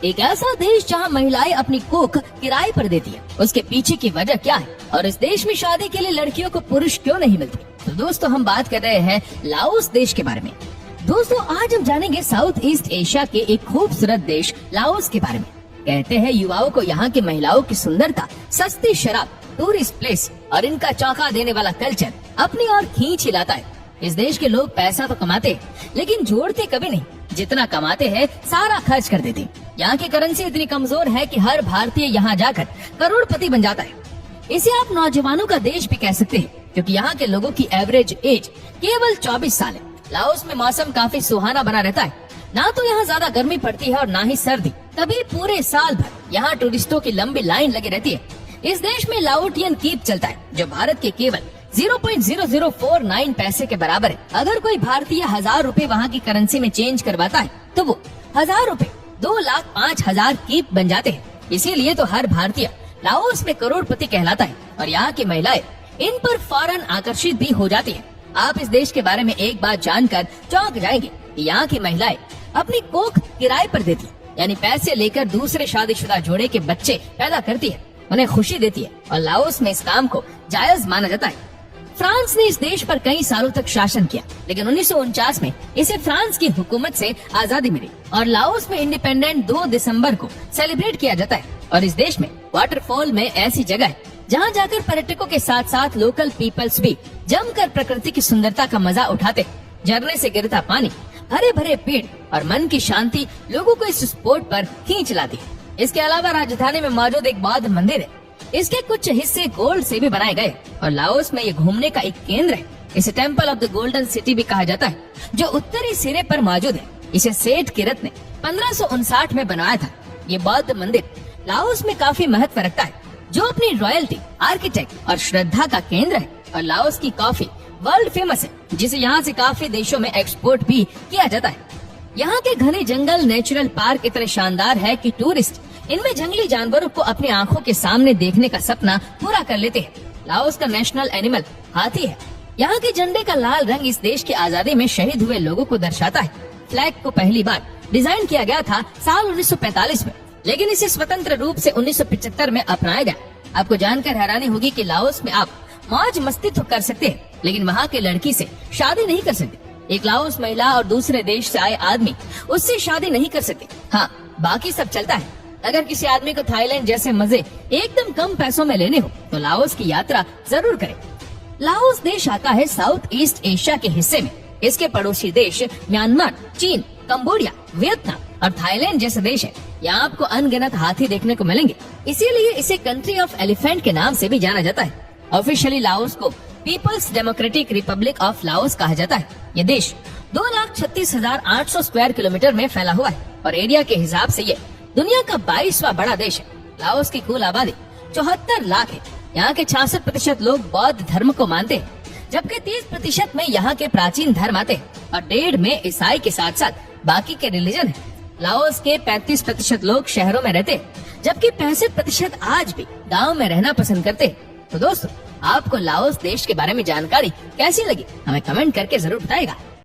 एक ऐसा देश जहां महिलाएं अपनी कोख किराए पर देती है, उसके पीछे की वजह क्या है और इस देश में शादी के लिए लड़कियों को पुरुष क्यों नहीं मिलते? तो दोस्तों हम बात कर रहे हैं लाओस देश के बारे में। दोस्तों आज हम जानेंगे साउथ ईस्ट एशिया के एक खूबसूरत देश लाओस के बारे में। कहते हैं युवाओं को यहाँ की महिलाओं की सुंदरता, सस्ती शराब, टूरिस्ट प्लेस और इनका चौंका देने वाला कल्चर अपनी ओर खींच हिलाता है। इस देश के लोग पैसा तो कमाते हैं लेकिन जोड़ते कभी नहीं। जितना कमाते हैं सारा खर्च कर देते हैं। यहाँ की करेंसी इतनी कमजोर है कि हर भारतीय यहाँ जाकर करोड़पति बन जाता है। इसे आप नौजवानों का देश भी कह सकते हैं क्योंकि यहाँ के लोगों की एवरेज एज केवल 24 साल है। लाओस में मौसम काफी सुहाना बना रहता है। ना तो यहाँ ज्यादा गर्मी पड़ती है और ना ही सर्दी। तभी पूरे साल भर यहाँ टूरिस्टों की लंबी लाइन लगी रहती है। इस देश में लाओटियन कीप चलता है जो भारत के केवल 0.0049 पैसे के बराबर है। अगर कोई भारतीय 1000 रुपए वहाँ की करेंसी में चेंज करवाता है तो वो 1000 रुपए 2,05,000 कीप बन जाते हैं। इसीलिए तो हर भारतीय लाओस में करोड़पति कहलाता है और यहाँ की महिलाएं इन पर फौरन आकर्षित भी हो जाती है। आप इस देश के बारे में एक बात जानकर चौंक जाएंगे कि यहाँ की महिलाएं अपनी कोख किराए पर देती है, यानी पैसे लेकर दूसरे शादीशुदा जोड़े के बच्चे पैदा करती है, उन्हें खुशी देती है और लाओस में इस काम को जायज माना जाता है। फ्रांस ने इस देश पर कई सालों तक शासन किया लेकिन 1949 में इसे फ्रांस की हुकूमत से आजादी मिली और लाओस में इंडिपेंडेंट 2 दिसंबर को सेलिब्रेट किया जाता है। और इस देश में वाटरफॉल में ऐसी जगह है जहां जाकर पर्यटकों के साथ साथ लोकल पीपल्स भी जमकर प्रकृति की सुंदरता का मजा उठाते हैं। झरने से गिरता पानी, हरे भरे पेड़ और मन की शांति लोगों को इस स्पॉट पर खींच लाती है। इसके अलावा राजधानी में मौजूद एक बौद्ध मंदिर है। इसके कुछ हिस्से गोल्ड से भी बनाए गए और लाओस में ये घूमने का एक केंद्र है। इसे temple of the golden city भी कहा जाता है जो उत्तरी सिरे पर मौजूद है। इसे सेठ किरत ने 1559 में बनाया था। ये बौद्ध मंदिर लाओस में काफी महत्व रखता है जो अपनी रॉयल्टी, आर्किटेक्ट और श्रद्धा का केंद्र है। और लाओस की कॉफी वर्ल्ड फेमस है जिसे यहाँ से काफी देशों में एक्सपोर्ट भी किया जाता है। यहाँ के घने जंगल नेचुरल पार्क इतने शानदार है कि टूरिस्ट इनमें जंगली जानवरों को अपनी आंखों के सामने देखने का सपना पूरा कर लेते हैं। लाओस का नेशनल एनिमल हाथी है। यहाँ के झंडे का लाल रंग इस देश की आजादी में शहीद हुए लोगों को दर्शाता है। फ्लैग को पहली बार डिजाइन किया गया था साल 1945 में लेकिन इसे स्वतंत्र रूप से 1975 में अपनाया गया। आपको जानकर हैरानी होगी कि लाओस में आप मौज मस्ती तो कर सकते हैं लेकिन वहाँ के लड़की से शादी नहीं कर सकते। एक लाओस महिला और दूसरे देश से आए आदमी उससे शादी नहीं कर सकते। हाँ, बाकी सब चलता है। अगर किसी आदमी को थाईलैंड जैसे मजे एकदम कम पैसों में लेने हो तो लाओस की यात्रा जरूर करें। लाओस देश आता है साउथ ईस्ट एशिया के हिस्से में। इसके पड़ोसी देश म्यांमार, चीन, कंबोडिया, वियतनाम और थाईलैंड जैसे देश है। यहाँ आपको अनगिनत हाथी देखने को मिलेंगे। इसीलिए इसे कंट्री ऑफ एलिफेंट के नाम से भी जाना जाता है। ऑफिशियली लाओस को people's democratic republic of Laos कहा जाता है। ये देश 2,36,800 स्क्वायर किलोमीटर में फैला हुआ है और एरिया के हिसाब से ये दुनिया का 22वां बड़ा देश है। लाओस की कुल आबादी 74 लाख है। यहाँ के 66% लोग बौद्ध धर्म को मानते हैं जबकि 30% में यहाँ के प्राचीन धर्म आते हैं और 1.5 में ईसाई के साथ साथ बाकी के रिलीजन है। लाओस के 35% लोग शहरों में रहते हैं जबकि 65% आज भी गाँव में रहना पसंद करते हैं। तो दोस्तों आपको लाओस देश के बारे में जानकारी कैसी लगी हमें कमेंट करके जरूर बताएगा।